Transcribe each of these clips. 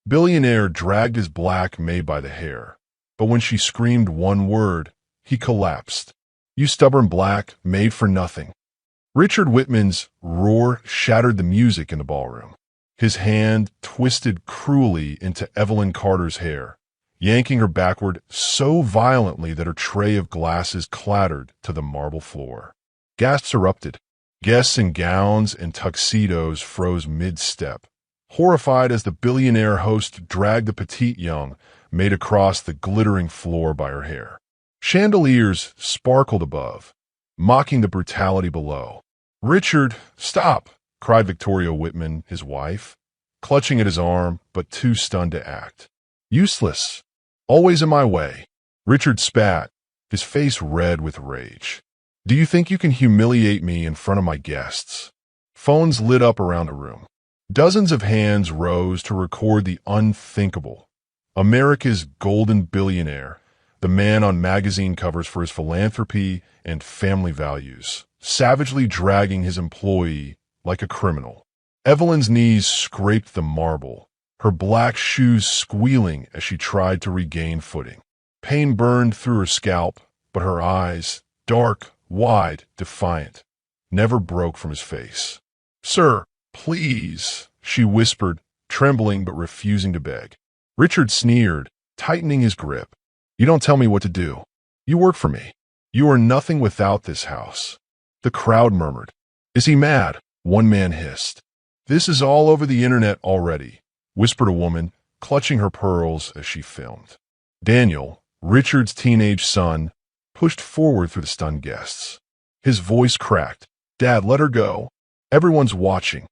Billionaire dragged his black Maid by the hair, but when she screamed one word, he collapsed. "You stubborn black, Maid for nothing." Richard Whitman's roar shattered the music in the ballroom. His hand twisted cruelly into Evelyn Carter's hair, yanking her backward so violently that her tray of glasses clattered to the marble floor. Gasps erupted. Guests in gowns and tuxedos froze mid-step, horrified as the billionaire host dragged the petite young Maid across the glittering floor by her hair. Chandeliers sparkled above, mocking the brutality below. "Richard, stop!" cried Victoria Whitman, his wife, clutching at his arm, but too stunned to act. "Useless. Always in my way." Richard spat, his face red with rage. "Do you think you can humiliate me in front of my guests?" Phones lit up around the room. Dozens of hands rose to record the unthinkable. America's golden billionaire, the man on magazine covers for his philanthropy and family values, savagely dragging his employee like a criminal. Evelyn's knees scraped the marble, her black shoes squealing as she tried to regain footing. Pain burned through her scalp, but her eyes, dark, wide, defiant, never broke from his face. "Sir, please," she whispered, trembling but refusing to beg. Richard sneered, tightening his grip. "You don't tell me what to do. You work for me. You are nothing without this house." The crowd murmured. "Is he mad?" One man hissed. "This is all over the internet already," whispered a woman, clutching her pearls as she filmed. Daniel, Richard's teenage son, pushed forward through the stunned guests. His voice cracked. "Dad, let her go. Everyone's watching."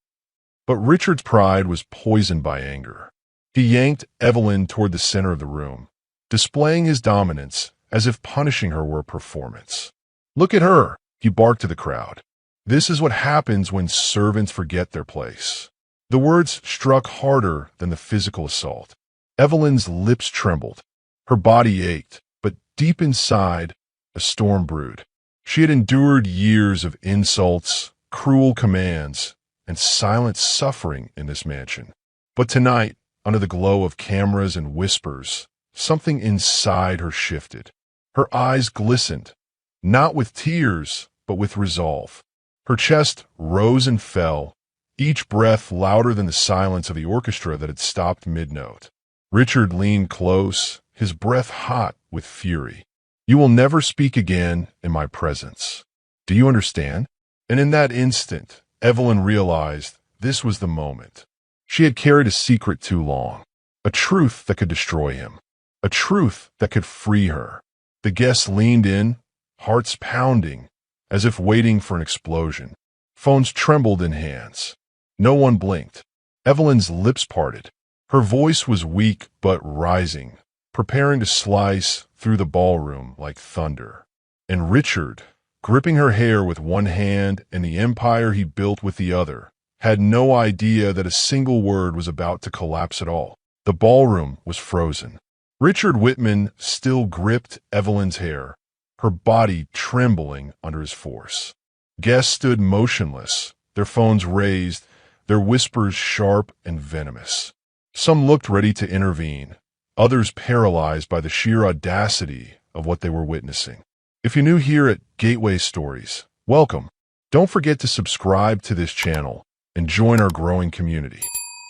But Richard's pride was poisoned by anger. He yanked Evelyn toward the center of the room, displaying his dominance as if punishing her were a performance. "Look at her," he barked to the crowd. "This is what happens when servants forget their place." The words struck harder than the physical assault. Evelyn's lips trembled. Her body ached, but deep inside, a storm brewed. She had endured years of insults, cruel commands, and silent suffering in this mansion. But tonight, under the glow of cameras and whispers, something inside her shifted. Her eyes glistened, not with tears, but with resolve. Her chest rose and fell, each breath louder than the silence of the orchestra that had stopped mid-note. Richard leaned close, his breath hot with fury. "You will never speak again in my presence. Do you understand?" And in that instant, Evelyn realized this was the moment. She had carried a secret too long, a truth that could destroy him, a truth that could free her. The guests leaned in, hearts pounding, as if waiting for an explosion. Phones trembled in hands. No one blinked. Evelyn's lips parted. Her voice was weak but rising, preparing to slice through the ballroom like thunder. And Richard, gripping her hair with one hand and the empire he built with the other, had no idea that a single word was about to collapse at all. The ballroom was frozen. Richard Whitman still gripped Evelyn's hair, her body trembling under his force. Guests stood motionless, their phones raised, their whispers sharp and venomous. Some looked ready to intervene, others paralyzed by the sheer audacity of what they were witnessing. If you're new here at Gateway Stories, welcome. Don't forget to subscribe to this channel and join our growing community.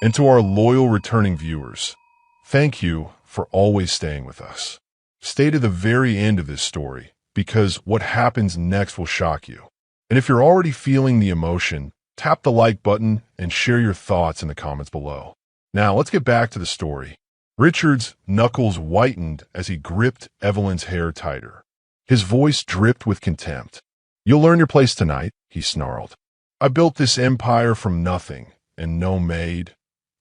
And to our loyal returning viewers, thank you for always staying with us. Stay to the very end of this story, because what happens next will shock you. And if you're already feeling the emotion, tap the like button and share your thoughts in the comments below. Now, let's get back to the story. Richard's knuckles whitened as he gripped Evelyn's hair tighter. His voice dripped with contempt. "You'll learn your place tonight," he snarled. "I built this empire from nothing, and no maid,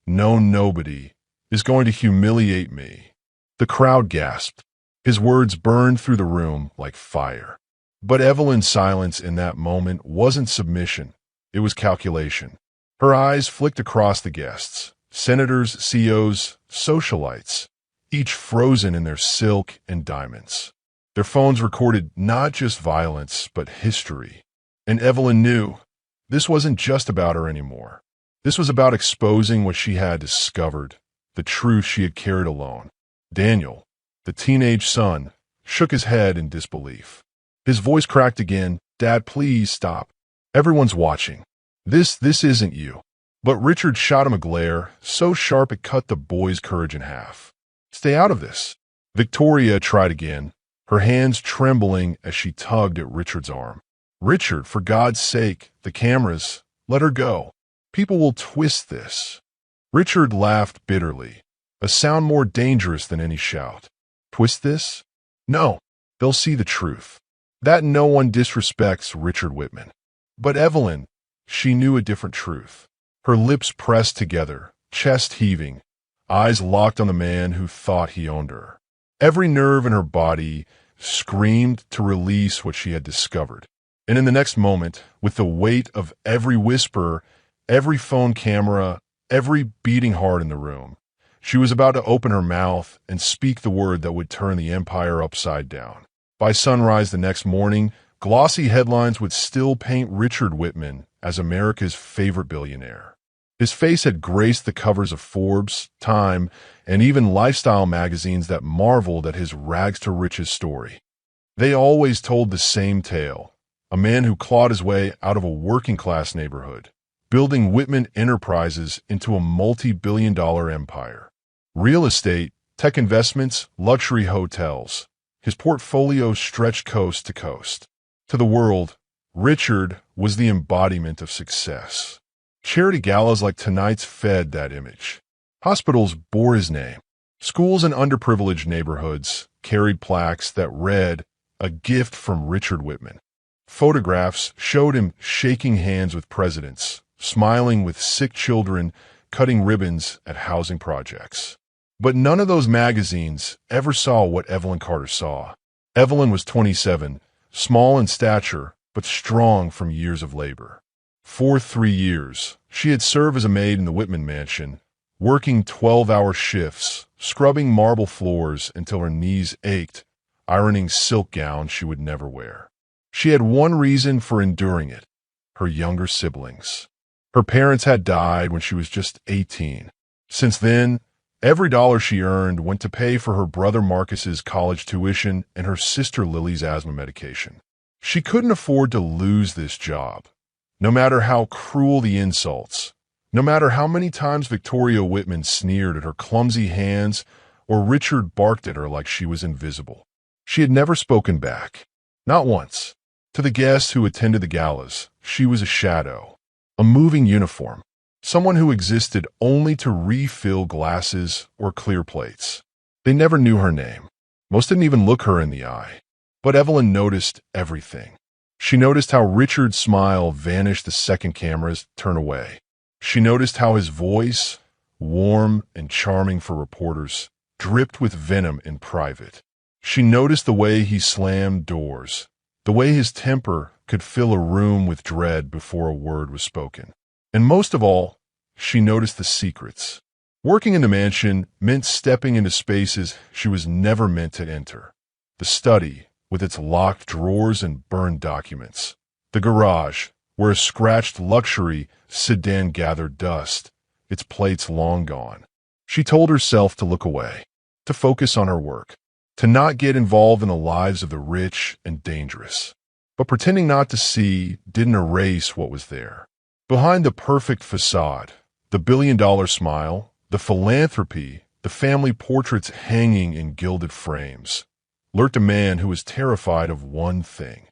no nobody, is going to humiliate me." The crowd gasped. His words burned through the room like fire. But Evelyn's silence in that moment wasn't submission. It was calculation. Her eyes flicked across the guests, senators, CEOs, socialites, each frozen in their silk and diamonds. Their phones recorded not just violence, but history. And Evelyn knew this wasn't just about her anymore. This was about exposing what she had discovered the truth she had carried alone. Daniel, the teenage son, shook his head in disbelief. His voice cracked again. "Dad, please stop. Everyone's watching. This isn't you." But Richard shot him a glare, so sharp it cut the boy's courage in half. "Stay out of this." Victoria tried again, her hands trembling as she tugged at Richard's arm. "Richard, for God's sake, the cameras, let her go. People will twist this." Richard laughed bitterly, a sound more dangerous than any shout. "Twist this? No, they'll see the truth. That no one disrespects Richard Whitman." But Evelyn, she knew a different truth. Her lips pressed together, chest heaving, eyes locked on the man who thought he owned her. Every nerve in her body screamed to release what she had discovered. And in the next moment, with the weight of every whisper, every phone camera, every beating heart in the room, she was about to open her mouth and speak the word that would turn the empire upside down. By sunrise the next morning, glossy headlines would still paint Richard Whitman as America's favorite billionaire. His face had graced the covers of Forbes, Time, and even lifestyle magazines that marveled at his rags-to-riches story. They always told the same tale: a man who clawed his way out of a working-class neighborhood, building Whitman Enterprises into a multi-billion-dollar empire. Real estate, tech investments, luxury hotels. His portfolio stretched coast to coast. To the world, Richard was the embodiment of success. Charity galas like tonight's fed that image. Hospitals bore his name. Schools in underprivileged neighborhoods carried plaques that read, "A gift from Richard Whitman." Photographs showed him shaking hands with presidents, smiling with sick children, cutting ribbons at housing projects. But none of those magazines ever saw what Evelyn Carter saw. Evelyn was 27, small in stature, but strong from years of labor. For 3 years, she had served as a maid in the Whitman mansion, working 12-hour shifts, scrubbing marble floors until her knees ached, ironing silk gowns she would never wear. She had one reason for enduring it: her younger siblings. Her parents had died when she was just 18. Since then, every dollar she earned went to pay for her brother Marcus's college tuition and her sister Lily's asthma medication. She couldn't afford to lose this job. No matter how cruel the insults, no matter how many times Victoria Whitman sneered at her clumsy hands or Richard barked at her like she was invisible, she had never spoken back. Not once. To the guests who attended the galas, she was a shadow, a moving uniform, someone who existed only to refill glasses or clear plates. They never knew her name. Most didn't even look her in the eye. But Evelyn noticed everything. She noticed how Richard's smile vanished the second cameras turned away. She noticed how his voice, warm and charming for reporters, dripped with venom in private. She noticed the way he slammed doors, the way his temper could fill a room with dread before a word was spoken. And most of all, she noticed the secrets. Working in the mansion meant stepping into spaces she was never meant to enter. The study, with its locked drawers and burned documents. The garage, where a scratched luxury sedan gathered dust, its plates long gone. She told herself to look away, to focus on her work, to not get involved in the lives of the rich and dangerous. But pretending not to see didn't erase what was there. Behind the perfect facade, the billion-dollar smile, the philanthropy, the family portraits hanging in gilded frames, lurked a man who was terrified of one thing: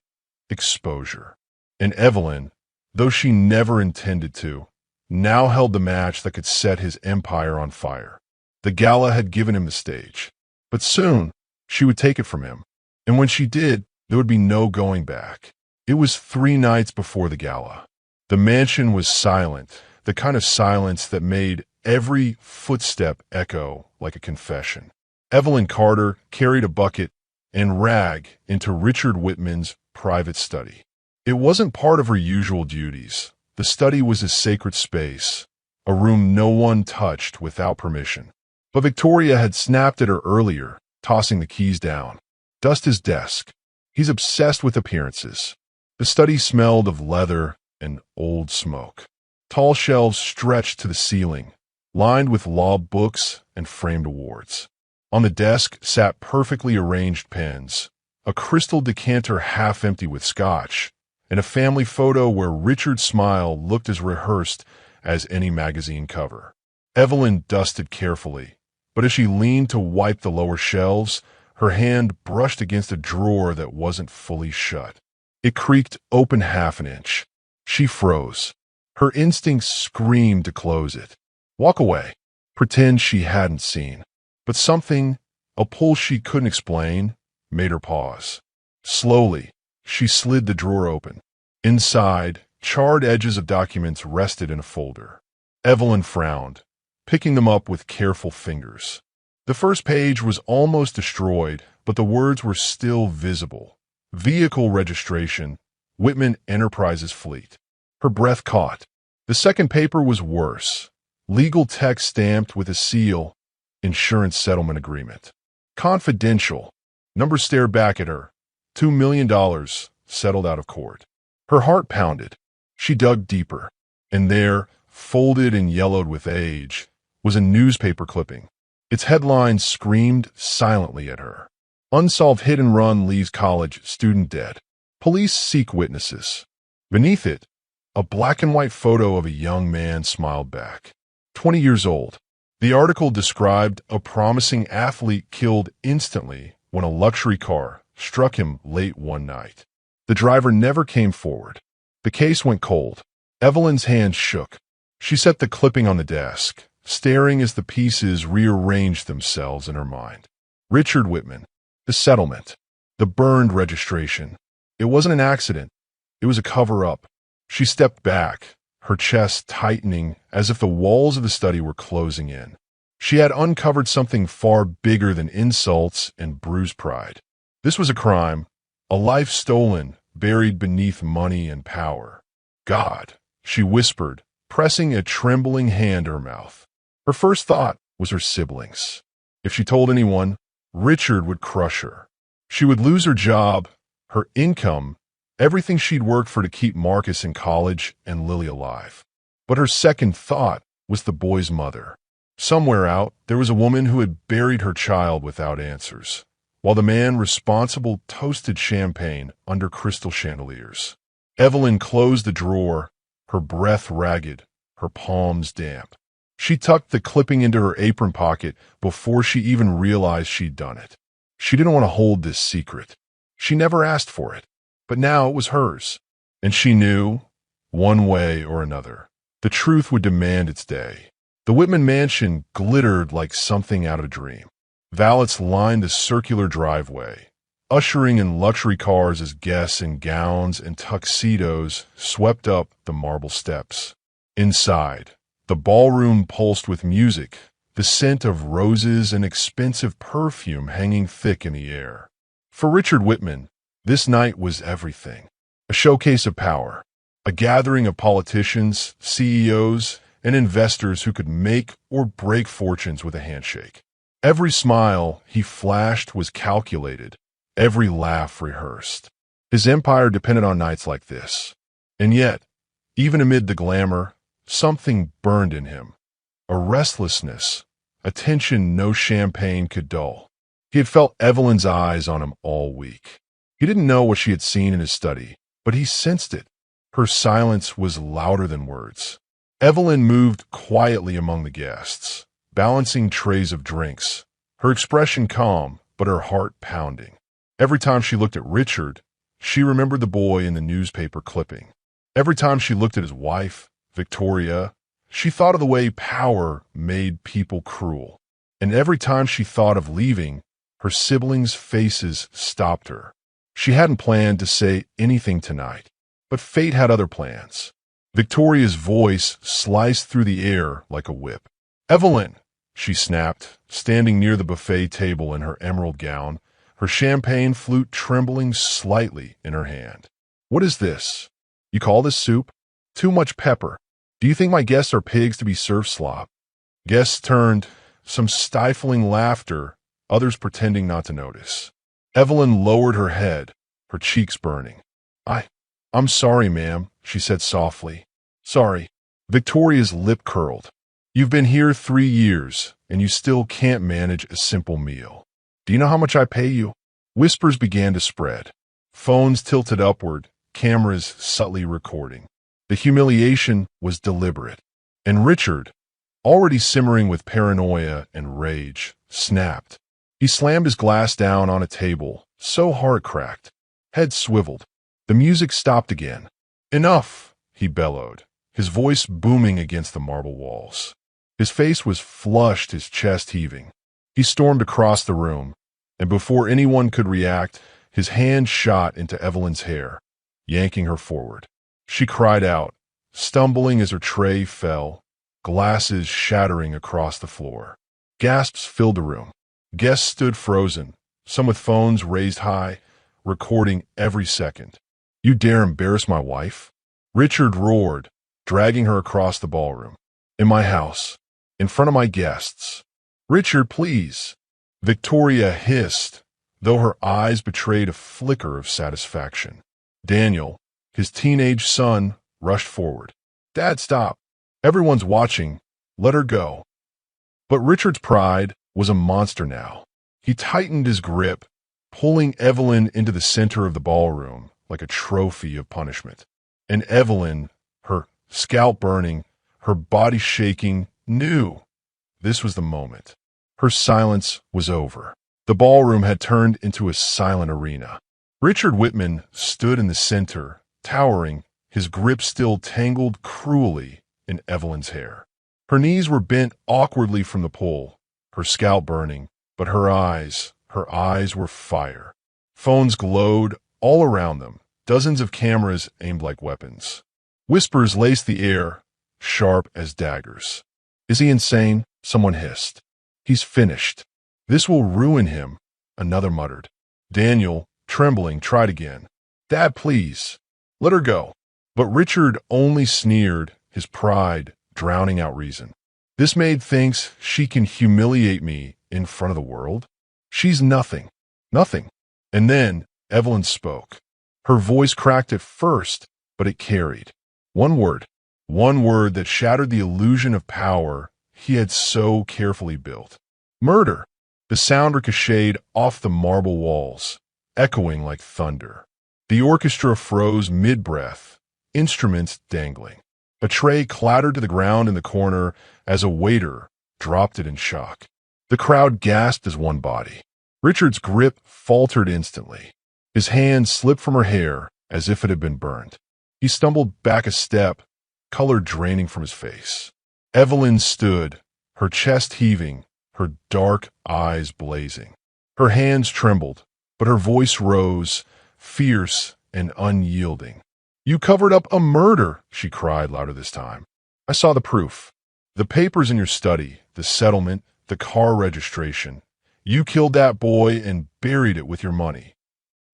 exposure. And Evelyn, though she never intended to, now held the match that could set his empire on fire. The gala had given him the stage, but soon she would take it from him. And when she did, there would be no going back. It was 3 nights before the gala. The mansion was silent, the kind of silence that made every footstep echo like a confession. Evelyn Carter carried a bucket and rag into Richard Whitman's private study. It wasn't part of her usual duties. The study was a sacred space, a room no one touched without permission. But Victoria had snapped at her earlier, tossing the keys down. "Dust his desk. He's obsessed with appearances." The study smelled of leather and old smoke. Tall shelves stretched to the ceiling, lined with law books and framed awards. On the desk sat perfectly arranged pens, a crystal decanter half empty with scotch, and a family photo where Richard's smile looked as rehearsed as any magazine cover. Evelyn dusted carefully, but as she leaned to wipe the lower shelves, her hand brushed against a drawer that wasn't fully shut. It creaked open half an inch. She froze. Her instincts screamed to close it. Walk away. Pretend she hadn't seen. But something, a pull she couldn't explain, made her pause. Slowly, she slid the drawer open. Inside, charred edges of documents rested in a folder. Evelyn frowned, picking them up with careful fingers. The first page was almost destroyed, but the words were still visible. Vehicle registration, Whitman Enterprises Fleet. Her breath caught. The second paper was worse. Legal text stamped with a seal, insurance settlement agreement. Confidential. Numbers stared back at her. $2 million settled out of court. Her heart pounded. She dug deeper. And there, folded and yellowed with age, was a newspaper clipping. Its headline screamed silently at her. Unsolved hit and run leaves college student dead. Police seek witnesses. Beneath it, a black and white photo of a young man smiled back. 20 years old. The article described a promising athlete killed instantly when a luxury car struck him late one night. The driver never came forward. The case went cold. Evelyn's hands shook. She set the clipping on the desk, staring as the pieces rearranged themselves in her mind. Richard Whitman. The settlement. The burned registration. It wasn't an accident. It was a cover-up. She stepped back, her chest tightening as if the walls of the study were closing in. She had uncovered something far bigger than insults and bruised pride. This was a crime, a life stolen, buried beneath money and power. God, she whispered, pressing a trembling hand to her mouth. Her first thought was her siblings. If she told anyone, Richard would crush her. She would lose her job, her income, everything she'd worked for to keep Marcus in college and Lily alive. But her second thought was the boy's mother. Somewhere out, there was a woman who had buried her child without answers, while the man responsible toasted champagne under crystal chandeliers. Evelyn closed the drawer, her breath ragged, her palms damp. She tucked the clipping into her apron pocket before she even realized she'd done it. She didn't want to hold this secret. She never asked for it, but now it was hers. And she knew, one way or another, the truth would demand its day. The Whitman mansion glittered like something out of a dream. Valets lined the circular driveway, ushering in luxury cars as guests in gowns and tuxedos swept up the marble steps. Inside, the ballroom pulsed with music, the scent of roses and expensive perfume hanging thick in the air. For Richard Whitman, this night was everything. A showcase of power, a gathering of politicians, CEOs, and investors who could make or break fortunes with a handshake. Every smile he flashed was calculated, every laugh rehearsed. His empire depended on nights like this. And yet, even amid the glamour, something burned in him. A restlessness, a tension no champagne could dull. He had felt Evelyn's eyes on him all week. He didn't know what she had seen in his study, but he sensed it. Her silence was louder than words. Evelyn moved quietly among the guests, balancing trays of drinks, her expression calm, but her heart pounding. Every time she looked at Richard, she remembered the boy in the newspaper clipping. Every time she looked at his wife, Victoria, she thought of the way power made people cruel. And every time she thought of leaving, her siblings' faces stopped her. She hadn't planned to say anything tonight, but fate had other plans. Victoria's voice sliced through the air like a whip. "Evelyn!" she snapped, standing near the buffet table in her emerald gown, her champagne flute trembling slightly in her hand. "What is this? You call this soup? Too much pepper. Do you think my guests are pigs to be served slop?" Guests turned, some stifling laughter, others pretending not to notice. Evelyn lowered her head, her cheeks burning. I'm sorry, ma'am," she said softly. "Sorry." Victoria's lip curled. You've been here 3 years, and you still can't manage a simple meal. Do you know how much I pay you?" Whispers began to spread. Phones tilted upward, cameras subtly recording. The humiliation was deliberate. And Richard, already simmering with paranoia and rage, snapped. He slammed his glass down on a table, so hard it cracked. Head swiveled. The music stopped again. "Enough," he bellowed, his voice booming against the marble walls. His face was flushed, his chest heaving. He stormed across the room, and before anyone could react, his hand shot into Evelyn's hair, yanking her forward. She cried out, stumbling as her tray fell, glasses shattering across the floor. Gasps filled the room. Guests stood frozen, some with phones raised high, recording every second. "You dare embarrass my wife?" Richard roared, dragging her across the ballroom. "In my house, in front of my guests." "Richard, please," Victoria hissed, though her eyes betrayed a flicker of satisfaction. Daniel, his teenage son, rushed forward. "Dad, stop. Everyone's watching. Let her go." But Richard's pride was a monster now. He tightened his grip, pulling Evelyn into the center of the ballroom like a trophy of punishment. And Evelyn, her scalp burning, her body shaking, knew this was the moment. Her silence was over. The ballroom had turned into a silent arena. Richard Whitman stood in the center, towering, his grip still tangled cruelly in Evelyn's hair. Her knees were bent awkwardly from the pull, her scalp burning, but her eyes were fire. Phones glowed all around them, dozens of cameras aimed like weapons. Whispers laced the air, sharp as daggers. "Is he insane?" someone hissed. "He's finished. This will ruin him," another muttered. Daniel, trembling, tried again. "Dad, please. Let her go." But Richard only sneered, his pride drowning out reason. "This maid thinks she can humiliate me in front of the world? She's nothing. Nothing." And then Evelyn spoke. Her voice cracked at first, but it carried. One word that shattered the illusion of power he had so carefully built. "Murder." The sound ricocheted off the marble walls, echoing like thunder. The orchestra froze mid-breath, instruments dangling. A tray clattered to the ground in the corner as a waiter dropped it in shock. The crowd gasped as one body. Richard's grip faltered instantly. His hand slipped from her hair as if it had been burned. He stumbled back a step, color draining from his face. Evelyn stood, her chest heaving, her dark eyes blazing. Her hands trembled, but her voice rose, fierce and unyielding. "You covered up a murder," she cried louder this time. "I saw the proof. The papers in your study, the settlement, the car registration. You killed that boy and buried it with your money."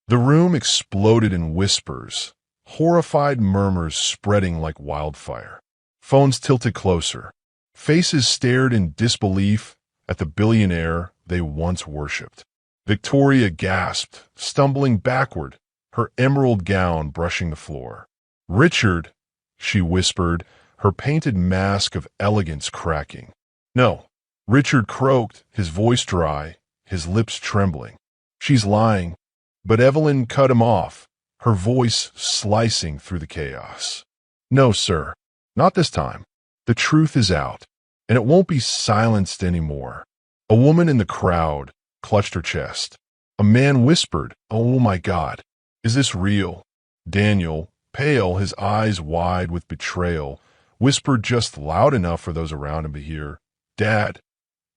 The room exploded in whispers, horrified murmurs spreading like wildfire. Phones tilted closer. Faces stared in disbelief at the billionaire they once worshipped. Victoria gasped, stumbling backward, her emerald gown brushing the floor. "Richard," she whispered, her painted mask of elegance cracking. "No," Richard croaked, his voice dry, his lips trembling. "She's lying." But Evelyn cut him off, her voice slicing through the chaos. "No, sir, not this time. The truth is out, and it won't be silenced anymore." A woman in the crowd clutched her chest. A man whispered, "Oh my God, is this real?" Daniel, pale, his eyes wide with betrayal, whispered just loud enough for those around him to hear, "Dad,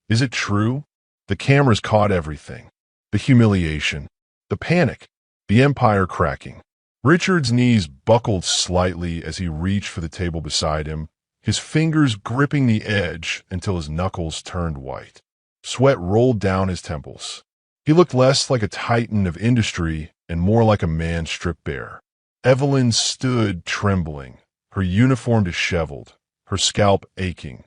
is it true?" The cameras caught everything. The humiliation, the panic, the empire cracking. Richard's knees buckled slightly as he reached for the table beside him, his fingers gripping the edge until his knuckles turned white. Sweat rolled down his temples. He looked less like a titan of industry and more like a man stripped bare. Evelyn stood trembling, her uniform disheveled, her scalp aching,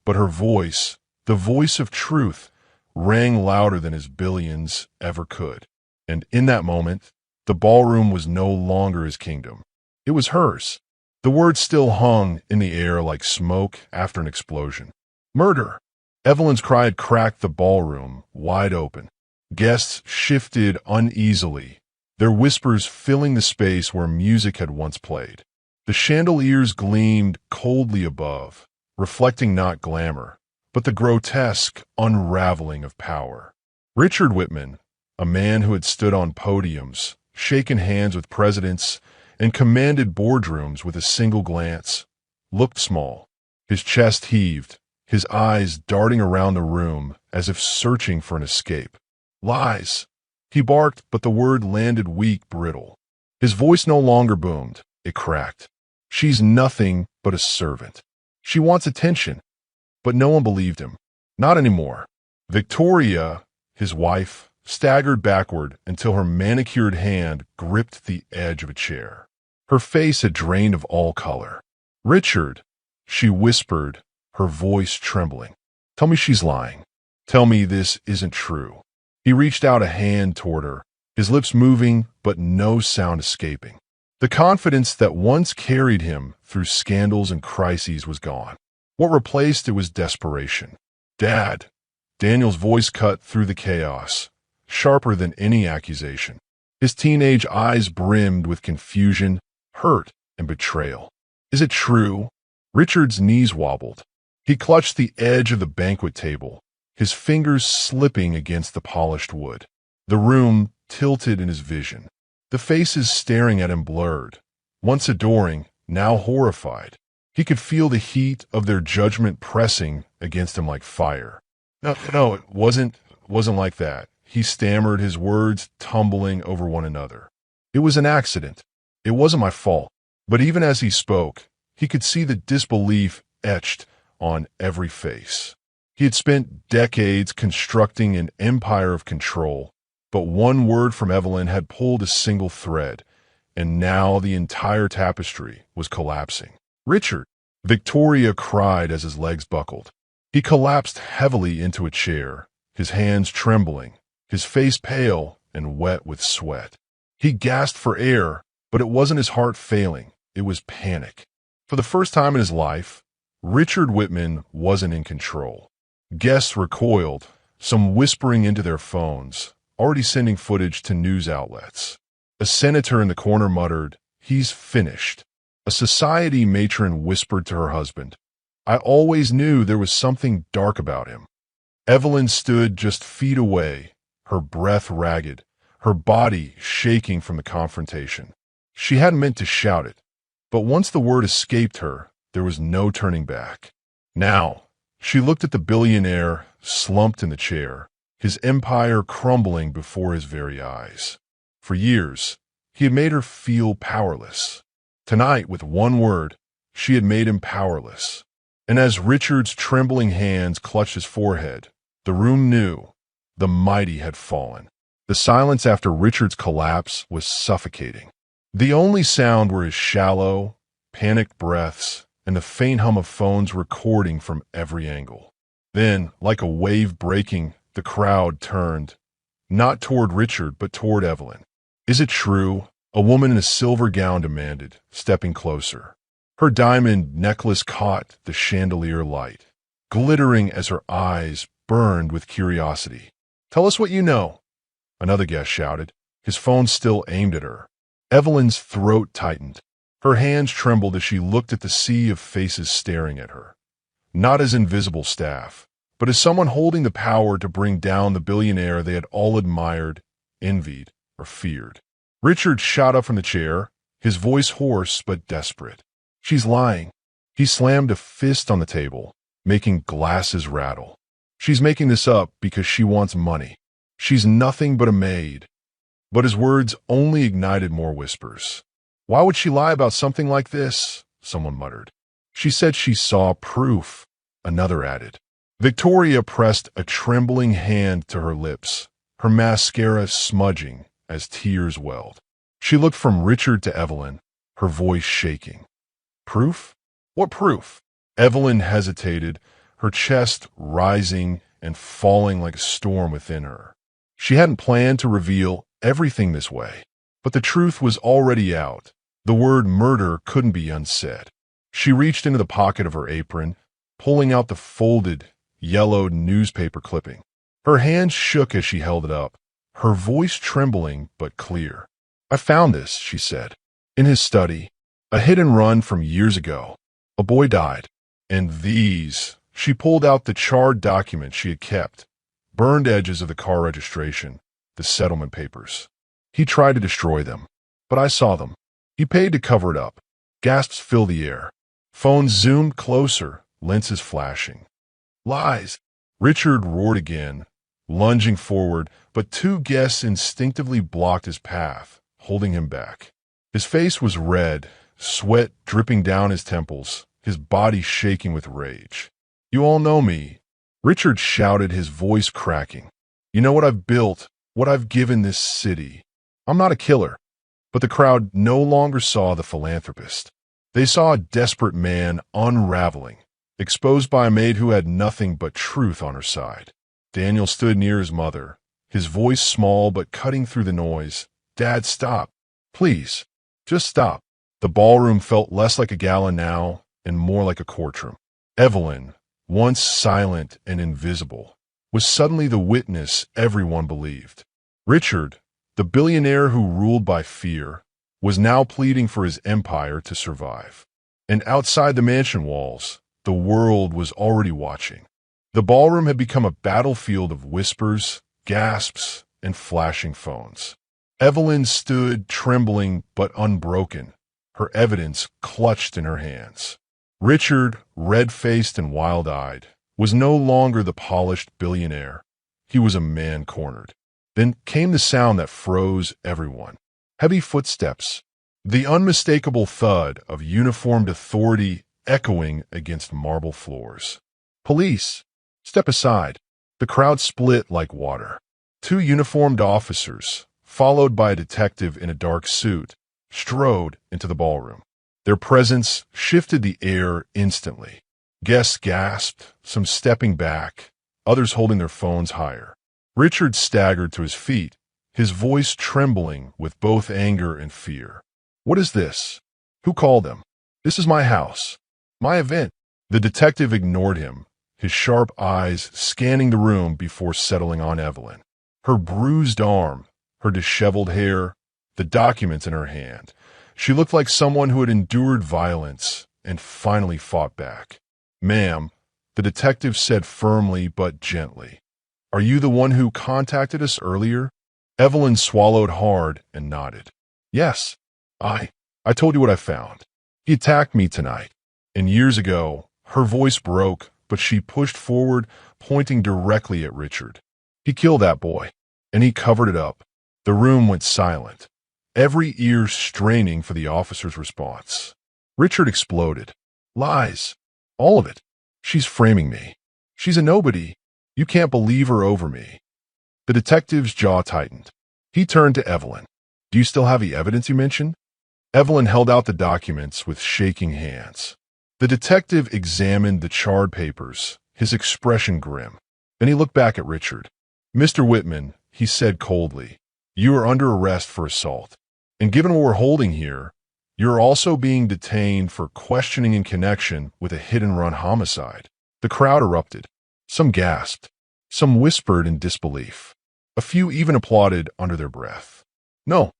but her voice, the voice of truth, rang louder than his billions ever could. And in that moment, the ballroom was no longer his kingdom. It was hers. The words still hung in the air like smoke after an explosion. Murder! Evelyn's cry had cracked the ballroom wide open. Guests shifted uneasily, their whispers filling the space where music had once played. The chandeliers gleamed coldly above, reflecting not glamour, but the grotesque unraveling of power. Richard Whitman, a man who had stood on podiums, shaken hands with presidents, and commanded boardrooms with a single glance, looked small. His chest heaved, his eyes darting around the room as if searching for an escape. Lies! He barked, but the word landed weak, brittle. His voice no longer boomed, it cracked. She's nothing but a servant. She wants attention. But no one believed him. Not anymore. Victoria, his wife, staggered backward until her manicured hand gripped the edge of a chair. Her face had drained of all color. "Richard," she whispered, her voice trembling. "Tell me she's lying. Tell me this isn't true." He reached out a hand toward her, his lips moving but no sound escaping. The confidence that once carried him through scandals and crises was gone. What replaced it was desperation. "Dad!" Daniel's voice cut through the chaos, sharper than any accusation. His teenage eyes brimmed with confusion, hurt, and betrayal. "Is it true?" Richard's knees wobbled. He clutched the edge of the banquet table, his fingers slipping against the polished wood. The room tilted in his vision. The faces staring at him blurred, once adoring, now horrified. He could feel the heat of their judgment pressing against him like fire. No, it wasn't like that. He stammered, his words tumbling over one another. "It was an accident. It wasn't my fault." But even as he spoke, he could see the disbelief etched on every face. He had spent decades constructing an empire of control, but one word from Evelyn had pulled a single thread, and now the entire tapestry was collapsing. "Richard!" Victoria cried as his legs buckled. He collapsed heavily into a chair, his hands trembling, his face pale and wet with sweat. He gasped for air, but it wasn't his heart failing, it was panic. For the first time in his life, Richard Whitman wasn't in control. Guests recoiled, some whispering into their phones, already sending footage to news outlets. A senator in the corner muttered, "He's finished." A society matron whispered to her husband, "I always knew there was something dark about him." Evelyn stood just feet away, her breath ragged, her body shaking from the confrontation. She hadn't meant to shout it, but once the word escaped her, there was no turning back. Now, she looked at the billionaire slumped in the chair, his empire crumbling before his very eyes. For years, he had made her feel powerless. Tonight, with one word, she had made him powerless. And as Richard's trembling hands clutched his forehead, the room knew the mighty had fallen. The silence after Richard's collapse was suffocating. The only sound were his shallow, panicked breaths and the faint hum of phones recording from every angle. Then, like a wave breaking, the crowd turned, not toward Richard, but toward Evelyn. "Is it true?" A woman in a silver gown demanded, stepping closer. Her diamond necklace caught the chandelier light, glittering as her eyes burned with curiosity. "Tell us what you know," another guest shouted, his phone still aimed at her. Evelyn's throat tightened. Her hands trembled as she looked at the sea of faces staring at her. Not as invisible staff, but as someone holding the power to bring down the billionaire they had all admired, envied, or feared. Richard shot up from the chair, his voice hoarse but desperate. "She's lying." He slammed a fist on the table, making glasses rattle. "She's making this up because she wants money. She's nothing but a maid." But his words only ignited more whispers. "Why would she lie about something like this?" someone muttered. "She said she saw proof," another added. Victoria pressed a trembling hand to her lips, her mascara smudging as tears welled. She looked from Richard to Evelyn, her voice shaking. "Proof? What proof?" Evelyn hesitated, her chest rising and falling like a storm within her. She hadn't planned to reveal everything this way, but the truth was already out. The word murder couldn't be unsaid. She reached into the pocket of her apron, pulling out the folded, yellowed newspaper clipping. Her hands shook as she held it up, her voice trembling but clear. "I found this," she said. "In his study. A hit and run from years ago. A boy died. And these..." She pulled out the charred documents she had kept, burned edges of the car registration, the settlement papers. "He tried to destroy them, but I saw them. He paid to cover it up." Gasps filled the air. Phones zoomed closer, lenses flashing. "Lies!" Richard roared again, lunging forward, but two guests instinctively blocked his path, holding him back. His face was red, sweat dripping down his temples, his body shaking with rage. "You all know me," Richard shouted, his voice cracking. "You know what I've built, what I've given this city. I'm not a killer." But the crowd no longer saw the philanthropist. They saw a desperate man unraveling, exposed by a maid who had nothing but truth on her side. Daniel stood near his mother, his voice small but cutting through the noise. "Dad, stop. Please, just stop." The ballroom felt less like a gala now and more like a courtroom. Evelyn, once silent and invisible, was suddenly the witness everyone believed. Richard, the billionaire who ruled by fear, was now pleading for his empire to survive. And outside the mansion walls, the world was already watching. The ballroom had become a battlefield of whispers, gasps, and flashing phones. Evelyn stood trembling but unbroken, her evidence clutched in her hands. Richard, red-faced and wild-eyed, was no longer the polished billionaire. He was a man cornered. Then came the sound that froze everyone. Heavy footsteps, the unmistakable thud of uniformed authority echoing against marble floors. "Police, step aside." The crowd split like water. Two uniformed officers, followed by a detective in a dark suit, strode into the ballroom. Their presence shifted the air instantly. Guests gasped, some stepping back, others holding their phones higher. Richard staggered to his feet, his voice trembling with both anger and fear. "What is this? Who called them? This is my house, my event." The detective ignored him, his sharp eyes scanning the room before settling on Evelyn. Her bruised arm, her disheveled hair, the documents in her hand. She looked like someone who had endured violence and finally fought back. "Ma'am," the detective said firmly but gently, "are you the one who contacted us earlier?" Evelyn swallowed hard and nodded. "Yes, I told you what I found. He attacked me tonight." And years ago, her voice broke, but she pushed forward, pointing directly at Richard. "He killed that boy, and he covered it up." The room went silent, every ear straining for the officer's response. Richard exploded. "Lies. All of it. She's framing me. She's a nobody. You can't believe her over me." The detective's jaw tightened. He turned to Evelyn. "Do you still have the evidence you mentioned?" Evelyn held out the documents with shaking hands. The detective examined the charred papers, his expression grim. Then he looked back at Richard. "Mr. Whitman," he said coldly, "you are under arrest for assault. And given what we're holding here, you're also being detained for questioning in connection with a hit-and-run homicide." The crowd erupted. Some gasped. Some whispered in disbelief. A few even applauded under their breath. "No,"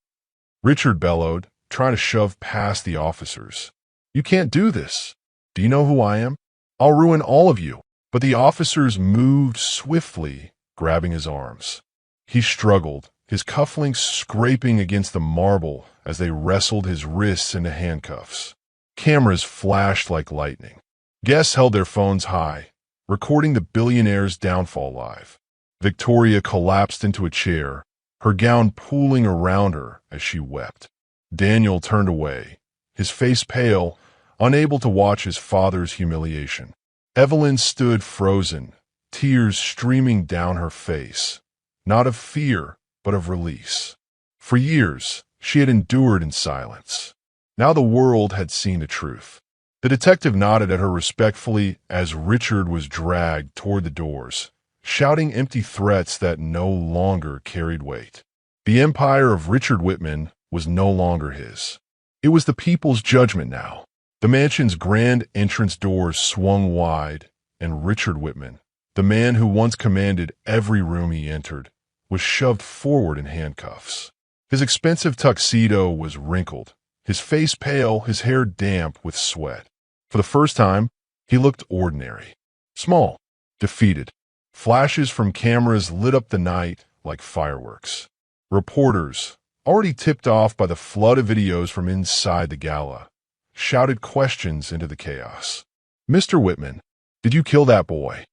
Richard bellowed, trying to shove past the officers. "You can't do this. Do you know who I am? I'll ruin all of you." But the officers moved swiftly, grabbing his arms. He struggled, his cufflinks scraping against the marble as they wrestled his wrists into handcuffs. Cameras flashed like lightning. Guests held their phones high, recording the billionaire's downfall live. Victoria collapsed into a chair, her gown pooling around her as she wept. Daniel turned away, his face pale, unable to watch his father's humiliation. Evelyn stood frozen, tears streaming down her face, not of fear, but of release. For years, she had endured in silence. Now the world had seen the truth. The detective nodded at her respectfully as Richard was dragged toward the doors, shouting empty threats that no longer carried weight. The empire of Richard Whitman was no longer his. It was the people's judgment now. The mansion's grand entrance doors swung wide, and Richard Whitman, the man who once commanded every room he entered, was shoved forward in handcuffs. His expensive tuxedo was wrinkled, his face pale, his hair damp with sweat. For the first time, he looked ordinary. Small, defeated. Flashes from cameras lit up the night like fireworks. Reporters, already tipped off by the flood of videos from inside the gala, shouted questions into the chaos. "Mr. Whitman, did you kill that boy?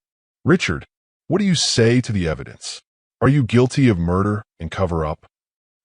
Richard, what do you say to the evidence? Are you guilty of murder and cover-up?"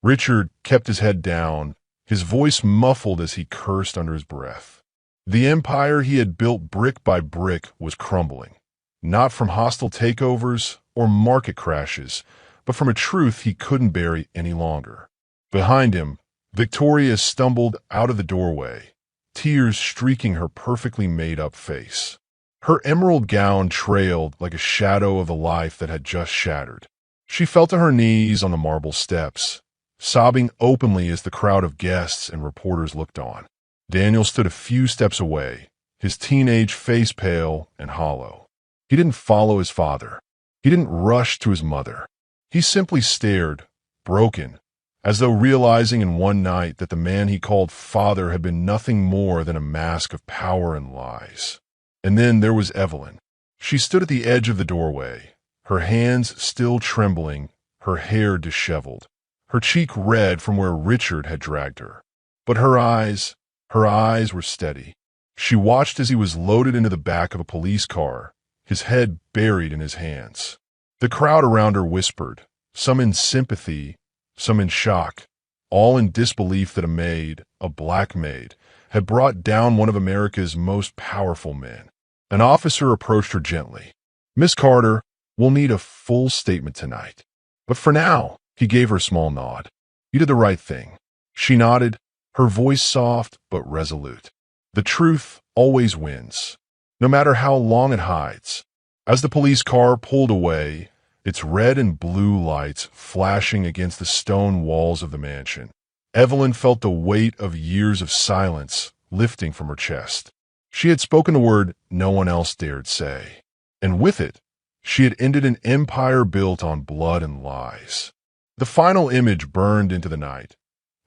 Richard kept his head down, his voice muffled as he cursed under his breath. The empire he had built brick by brick was crumbling, not from hostile takeovers or market crashes, but from a truth he couldn't bury any longer. Behind him, Victoria stumbled out of the doorway, tears streaking her perfectly made-up face. Her emerald gown trailed like a shadow of a life that had just shattered. She fell to her knees on the marble steps, sobbing openly as the crowd of guests and reporters looked on. Daniel stood a few steps away, his teenage face pale and hollow. He didn't follow his father. He didn't rush to his mother. He simply stared, broken, as though realizing in one night that the man he called father had been nothing more than a mask of power and lies. And then there was Evelyn. She stood at the edge of the doorway, her hands still trembling, her hair disheveled, her cheek red from where Richard had dragged her. But her eyes were steady. She watched as he was loaded into the back of a police car, his head buried in his hands. The crowd around her whispered, some in sympathy, some in shock, all in disbelief that a maid, a black maid, had brought down one of America's most powerful men. An officer approached her gently. "Miss Carter, we'll need a full statement tonight. But for now," he gave her a small nod. "You did the right thing." She nodded, her voice soft but resolute. The truth always wins, no matter how long it hides. As the police car pulled away, its red and blue lights flashing against the stone walls of the mansion, Evelyn felt the weight of years of silence lifting from her chest. She had spoken the word no one else dared say, and with it, she had ended an empire built on blood and lies. The final image burned into the night.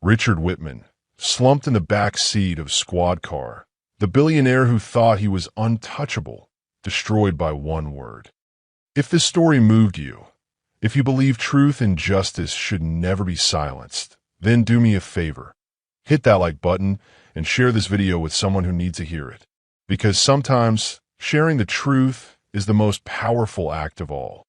Richard Whitman, slumped in the back seat of a squad car, the billionaire who thought he was untouchable, destroyed by one word. If this story moved you, if you believe truth and justice should never be silenced, then do me a favor. Hit that like button and share this video with someone who needs to hear it. Because sometimes sharing the truth is the most powerful act of all.